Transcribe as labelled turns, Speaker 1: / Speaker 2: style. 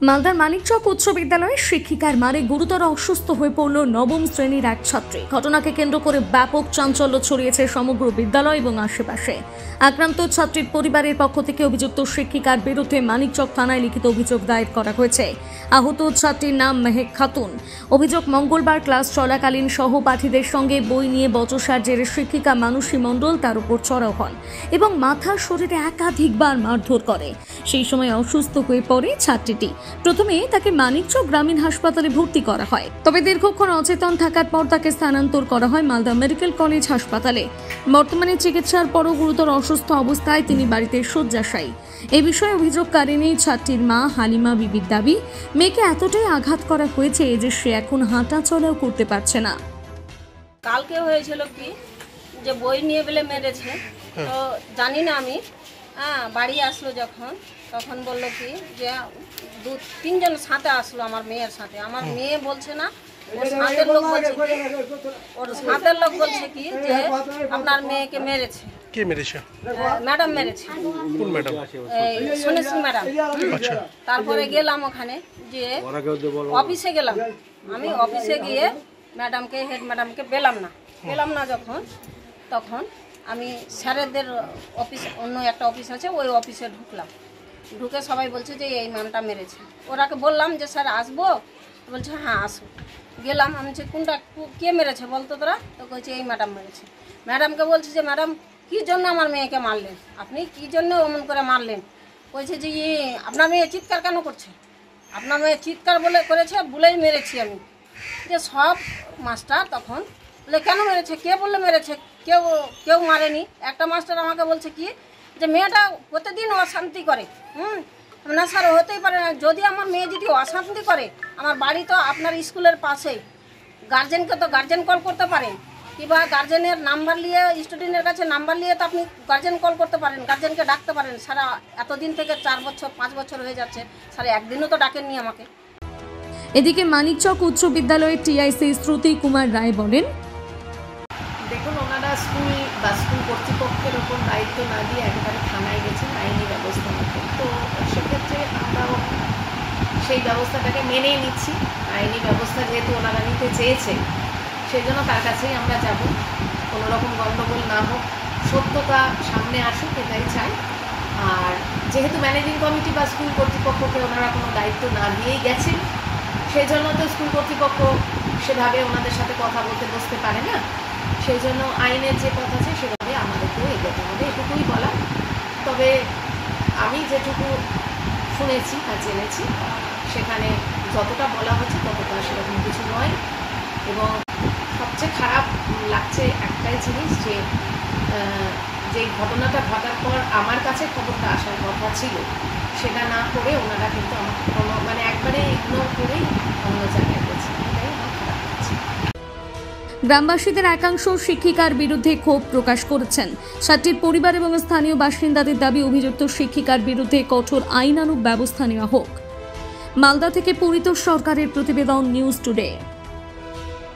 Speaker 1: মালদার মানিকচক উচ্চ বিদ্যালয়ে শিক্ষিকার মারে গুরুতর অসুস্থ হয়ে পড়ল নবম শ্রেণীর এক ছাত্রী। ঘটনাকে কেন্দ্র করে ব্যাপক চাঞ্চল্য ছড়িয়েছে সমগ্র বিদ্যালয় এবং আশেপাশে। আক্রান্ত ছাত্রীর পরিবারের পক্ষ থেকে অভিযুক্ত শিক্ষিকার বিরুদ্ধে মানিকচক থানায় লিখিত অভিযোগ দায়ের করা হয়েছে। আহত ছাত্রীর নাম মেহেক খাতুন। অভিযোগ, মঙ্গলবার ক্লাস চলাকালীন সহপাঠীদের সঙ্গে বই নিয়ে বচসার জেরে শিক্ষিকা মানসী মণ্ডল তার উপর চড়াও হন এবং মাথা শরীরে একাধিকবার মারধর করে। সেই সময় অসুস্থ হয়ে পড়ে ছাত্রীটি। প্রথমে তাকে মানিকচক গ্রামীণ হাসপাতালে ভর্তি করা হয়, তবে দীর্ঘক্ষণ অচেতন থাকার পর তাকে স্থানান্তর করা হয় মালদা মেডিকেল কলেজ হাসপাতালে। বর্তমানে চিকিৎসার পরও গুরুতর অসুস্থ অবস্থায় তিনি বাড়িতে শয্যাশায়ী। এই বিষয়ে অভিযোগকারিণী ছাত্রীর মা হালিমা বিবির দাবি, মেয়েকে এতটাই আঘাত করা হয়েছে যে সে এখন হাঁটা চলাও করতে পারছে না।
Speaker 2: কালকে হয়েছিল কি যে বই নিয়ে বলে মেরেছে, তো জানি না আমি। বাড়ি আসলো যখন, তখন বললো কি যে 2-3 জন সাথে আসলো আমার মেয়ের সাথে। আমার মেয়ে বলছে না, ওর সাথের লোক বলছে কি যে আপনার মেয়েকে মেরেছে।
Speaker 3: কে মেরেছে?
Speaker 2: ম্যাডাম মেরেছে।
Speaker 3: কোন ম্যাডাম?
Speaker 2: Sony Singh madam.
Speaker 3: আচ্ছা।
Speaker 2: তারপরে গেলাম ওখানে, যে অফিসে গেলাম। আমি অফিসে গিয়ে ম্যাডামকে, হেড ম্যাডামকে পেলাম না যখন, তখন আমি স্যারেদের অফিস, অন্য একটা অফিস আছে, ওই অফিসে ঢুকলাম। ঢুকে সবাই বলছে যে এই ম্যামটা মেরেছে। ওরাকে বললাম যে স্যার আসবো? বলছে হ্যাঁ আসো। গেলাম, আমি বলছি কোনটা, কে মেরেছে বলতো তোরা? তো বলছে এই ম্যাডাম মেরেছে। ম্যাডামকে বলছে যে ম্যাডাম কী জন্য আমার মেয়েকে মারলেন, আপনি কী জন্য অমন করে মারলেন? বলছে যে আপনার মেয়ে চিৎকার কেন করছে? আপনার মেয়ে চিৎকার করেছে বলেই মেরেছি আমি। যে সব মাস্টার তখন বলে কেন মেরেছে, কে বললে মেরেছে? কেউ মারেনি। একটা মাস্টার আমাকে বলছে কি যে মেয়েটা প্রতিদিন অশান্তি করে। না স্যার, হতেই পারে না। যদি আমার মেয়ে যদি অশান্তি করে, আমার বাড়ি তো আপনার স্কুলের পাশেই, গার্জেনকে তো গার্জেন কল করতে পারেন, কিংবা গার্জেনের নাম্বার নিয়ে, স্টুডেন্টের কাছে নাম্বার নিয়ে তো আপনি গার্জেন কল করতে পারেন, গার্জেনকে ডাকতে পারেন। সারা এতদিন থেকে 4 বছর 5 বছর হয়ে যাচ্ছে, স্যার একদিনও তো ডাকেননি আমাকে।
Speaker 1: এদিকে মানিকচক উচ্চ বিদ্যালয়ের টিআইসি শ্রুতি কুমার রায় বলেন,
Speaker 4: দেখুন, ওনারা স্কুল কর্তৃপক্ষের ওপর দায়িত্ব না দিয়ে একেবারে থানায় গেছেন আইনি ব্যবস্থা নিতে। তো সেক্ষেত্রে আমরাও সেই ব্যবস্থাটাকে মেনেই নিচ্ছি। আইনি ব্যবস্থা যেহেতু ওনারা নিতে চেয়েছে, সেই জন্য তার কাছেই আমরা যাব। কোনো রকম গণ্ডগোল না হোক, সত্যতা সামনে আসুক, এটাই চাই। আর যেহেতু ম্যানেজিং কমিটি বা স্কুল কর্তৃপক্ষকে ওনারা কোনো দায়িত্ব না দিয়েই গেছেন, সেই জন্য তো স্কুল কর্তৃপক্ষ সেভাবে ওনাদের সাথে কথা বলতে বসতে পারে না। সেই জন্য আইনের যে পথ আছে সেভাবে আমাদেরকেও এগোতে হবে, এটুকুই বলা। তবে আমি যেটুকু শুনেছি বা জেনেছি, সেখানে যতটা বলা হচ্ছে ততটা সেরকম কিছু নয়। এবং সবচেয়ে খারাপ লাগছে একটাই জিনিস, যে ঘটনাটা ঘটার পর আমার কাছে খবরটা আসার কথা ছিল, সেটা না করে ওনারা কিন্তু আমাকে কোনো একবারে ইগনোর করেই অন্য জায়গায় গেছে। এটাই আমার খারাপ লাগছে।
Speaker 1: গ্রামবাসীদের একাংশ শিক্ষিকার বিরুদ্ধে ক্ষোভ প্রকাশ করেছেন। ছাত্রীর পরিবার এবং স্থানীয় বাসিন্দাদের দাবি, অভিযুক্ত শিক্ষিকার বিরুদ্ধে কঠোর আইনানুগ ব্যবস্থা নেওয়া হোক। মালদা থেকে পরিতোষ সরকারের প্রতিবেদন, নিউজ টুডে।